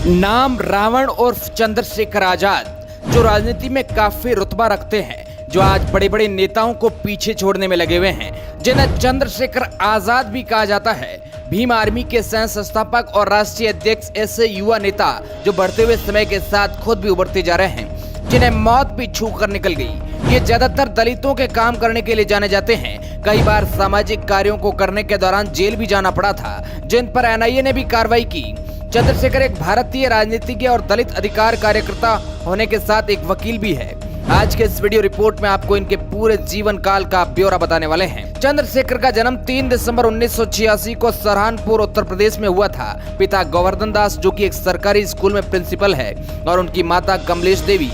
नाम रावण उर्फ चंद्रशेखर आजाद, जो राजनीति में काफी रुतबा रखते हैं, जो आज बड़े बड़े नेताओं को पीछे छोड़ने में लगे हुए हैं, जिन्हें चंद्रशेखर आजाद भी कहा जाता है। भीम आर्मी के सह संस्थापक और राष्ट्रीय अध्यक्ष ऐसे युवा नेता जो बढ़ते हुए समय के साथ खुद भी उभरते जा रहे हैं, जिन्हें मौत भी छू कर निकल गई। ये ज्यादातर दलितों के काम करने के लिए जाने जाते हैं। कई बार सामाजिक कार्यों को करने के दौरान जेल भी जाना पड़ा था, जिन पर एनआईए ने भी कार्रवाई की। चंद्रशेखर एक भारतीय राजनीतिज्ञ और दलित अधिकार कार्यकर्ता होने के साथ एक वकील भी है। आज के इस वीडियो रिपोर्ट में आपको इनके पूरे जीवन काल का ब्यौरा बताने वाले हैं। चंद्रशेखर का जन्म 3 दिसंबर 1986 को सरहानपुर उत्तर प्रदेश में हुआ था। पिता गोवर्धन दास, जो कि एक सरकारी स्कूल में प्रिंसिपल है, और उनकी माता कमलेश देवी।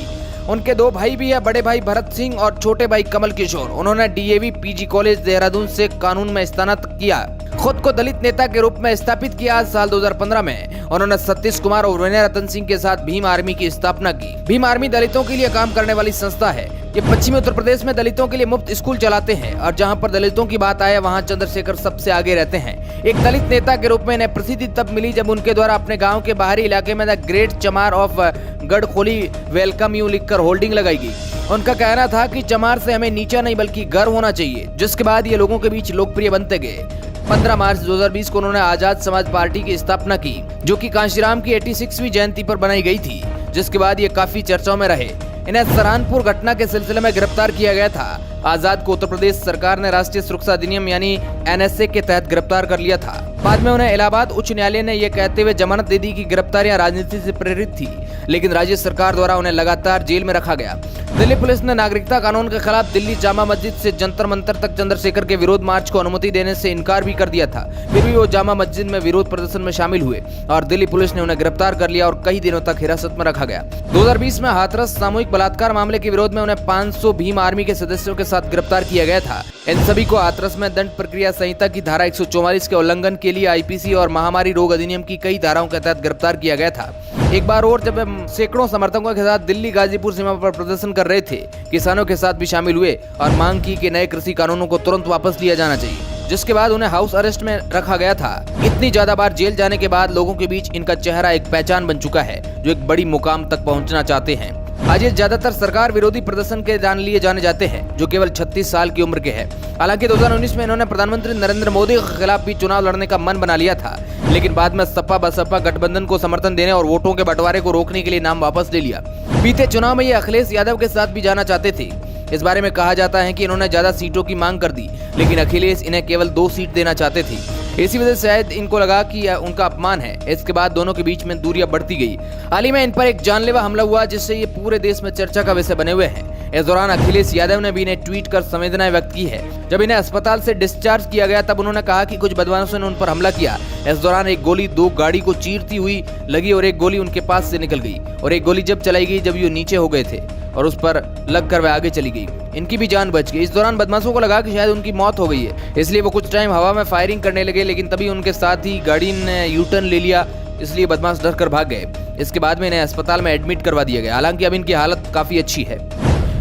उनके 2 भाई भी है, बड़े भाई भरत सिंह और छोटे भाई कमल किशोर। उन्होंने डीएवी पीजी कॉलेज देहरादून से कानून में स्नातक किया। खुद को दलित नेता के रूप में स्थापित किया। साल 2015 में उन्होंने सतीश कुमार और विनय रतन सिंह के साथ भीम आर्मी की स्थापना की। भीम आर्मी दलितों के लिए काम करने वाली संस्था है। ये पश्चिमी उत्तर प्रदेश में दलितों के लिए मुफ्त स्कूल चलाते हैं, और जहां पर दलितों की बात आए वहां चंद्रशेखर सबसे आगे रहते हैं। एक दलित नेता के रूप में इन्हें प्रसिद्धि तब मिली जब उनके द्वारा अपने गाँव के बाहरी इलाके में द ग्रेट चमार ऑफ गढ़खोली वेलकम यू लिखकर होल्डिंग लगाई गई। उनका कहना था कि चमार से हमें नीचा नहीं बल्कि गर्व होना चाहिए, जिसके बाद ये लोगों के बीच लोकप्रिय बनते गए। 15 मार्च 2020 को उन्होंने आजाद समाज पार्टी की स्थापना की, जो कि कांशीराम की 86वीं जयंती पर बनाई गई थी, जिसके बाद ये काफी चर्चाओं में रहे। इन्हें सरहानपुर घटना के सिलसिले में गिरफ्तार किया गया था। आजाद को उत्तर प्रदेश सरकार ने राष्ट्रीय सुरक्षा अधिनियम यानी एनएसए के तहत गिरफ्तार कर लिया था। बाद में उन्हें इलाहाबाद उच्च न्यायालय ने यह कहते हुए जमानत दे दी कि गिरफ्तारियां राजनीति से प्रेरित थी, लेकिन राज्य सरकार द्वारा उन्हें लगातार जेल में रखा गया। दिल्ली पुलिस ने नागरिकता कानून के खिलाफ दिल्ली जामा मस्जिद से जंतर मंतर तक चंद्रशेखर के विरोध मार्च को अनुमति देने से इनकार भी कर दिया था। फिर भी वो जामा मस्जिद में विरोध प्रदर्शन में शामिल हुए और दिल्ली पुलिस ने उन्हें गिरफ्तार कर लिया और कई दिनों तक हिरासत में रखा गया। 2020 में हाथरस सामूहिक बलात्कार मामले के विरोध में उन्हें 500 भीम आर्मी के सदस्यों के साथ गिरफ्तार किया गया था। इन सभी को हाथरस में दंड प्रक्रिया संहिता की धारा 144 के उल्लंघन के लिए आईपीसी और महामारी रोग अधिनियम की कई धाराओं के तहत गिरफ्तार किया गया था। एक बार और जब वे सैकड़ों समर्थकों के साथ दिल्ली गाजीपुर सीमा पर प्रदर्शन कर रहे थे, किसानों के साथ भी शामिल हुए और मांग की कि नए कृषि कानूनों को तुरंत वापस लिया जाना चाहिए, जिसके बाद उन्हें हाउस अरेस्ट में रखा गया था। इतनी ज्यादा बार जेल जाने के बाद लोगों के बीच इनका चेहरा एक पहचान बन चुका है, जो एक बड़ी मुकाम तक पहुंचना चाहते हैं। आज ये ज्यादातर सरकार विरोधी प्रदर्शन के जान लिए जाने जाते हैं, जो केवल 36 साल की उम्र के हैं। हालांकि 2019 में इन्होंने प्रधानमंत्री नरेंद्र मोदी के खिलाफ भी चुनाव लड़ने का मन बना लिया था, लेकिन बाद में सपा बसपा गठबंधन को समर्थन देने और वोटों के बंटवारे को रोकने के लिए नाम वापस ले लिया। बीते चुनाव में ये अखिलेश यादव के साथ भी जाना चाहते थे। इस बारे में कहा जाता है कि इन्होंने ज्यादा सीटों की मांग कर दी, लेकिन अखिलेश इन्हें केवल 2 सीट देना चाहते थे। इसी वजह से शायद इनको लगा कि यह उनका अपमान है। इसके बाद दोनों के बीच में दूरियां बढ़ती गई। हाल ही में इन पर एक जानलेवा हमला हुआ, जिससे ये पूरे देश में चर्चा का विषय बने हुए हैं। इस दौरान अखिलेश यादव ने भी इन्हें ट्वीट कर संवेदनाएं व्यक्त की है। जब इन्हें अस्पताल से डिस्चार्ज किया गया तब उन्होंने कहा कि कुछ बदमाशों ने उन पर हमला किया। इस दौरान एक गोली 2 गाड़ी को चीरती हुई लगी और एक गोली उनके पास से निकल गई, और एक गोली जब चलाई गई जब ये नीचे हो गए थे और उस पर लगकर वह आगे चली गई। इनकी भी जान बच गई। इस दौरान बदमाशों को लगा कि शायद उनकी मौत हो गई है, इसलिए वो कुछ टाइम हवा में फायरिंग करने लगे, लेकिन तभी उनके साथ ही गाड़ी ने यू टर्न ले लिया, इसलिए बदमाश डर कर भाग गए। इसके बाद में इन्हें अस्पताल में एडमिट करवा दिया गया। हालांकि अब इनकी हालत काफी अच्छी है।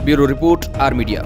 Bureau report, R media.